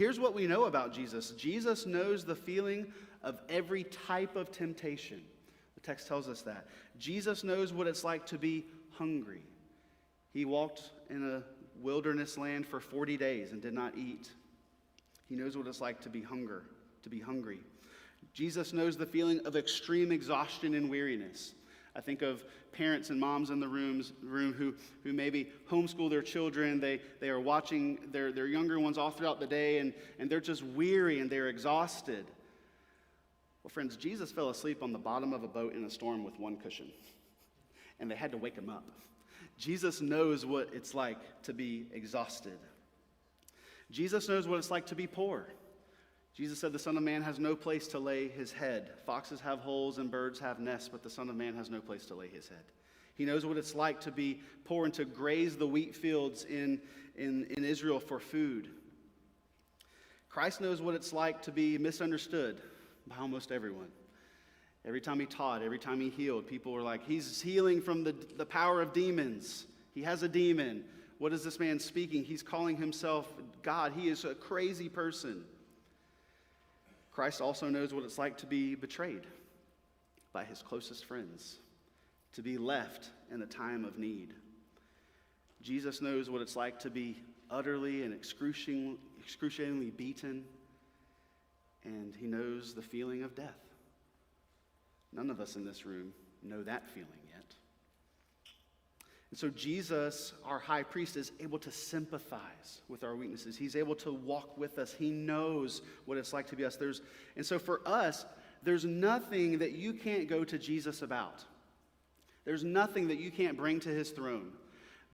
Here's what we know about Jesus. Jesus knows the feeling of every type of temptation. The text tells us that. Jesus knows what it's like to be hungry. He walked in a wilderness land for 40 days and did not eat. He knows what it's like to be hungry. Jesus knows the feeling of extreme exhaustion and weariness. I think of parents and moms in the room who maybe homeschool their children. They are watching their younger ones all throughout the day, and they're just weary and they're exhausted. Well, friends, Jesus fell asleep on the bottom of a boat in a storm with one cushion, and they had to wake him up. Jesus knows what it's like to be exhausted. Jesus knows what it's like to be poor. Jesus said the Son of Man has no place to lay his head. Foxes have holes and birds have nests, but the Son of Man has no place to lay his head. He knows what it's like to be poor and to graze the wheat fields in Israel for food. Christ knows what it's like to be misunderstood by almost everyone. Every time he taught, every time he healed, people were like, he's healing from the power of demons. He has a demon. What is this man speaking? He's calling himself God. He is a crazy person. Christ also knows what it's like to be betrayed by his closest friends, to be left in a time of need. Jesus knows what it's like to be utterly and excruciatingly beaten, and he knows the feeling of death. None of us in this room know that feeling yet. And so Jesus, our high priest, is able to sympathize with our weaknesses. He's able to walk with us. He knows what it's like to be us. And so for us, there's nothing that you can't go to Jesus about. There's nothing that you can't bring to his throne.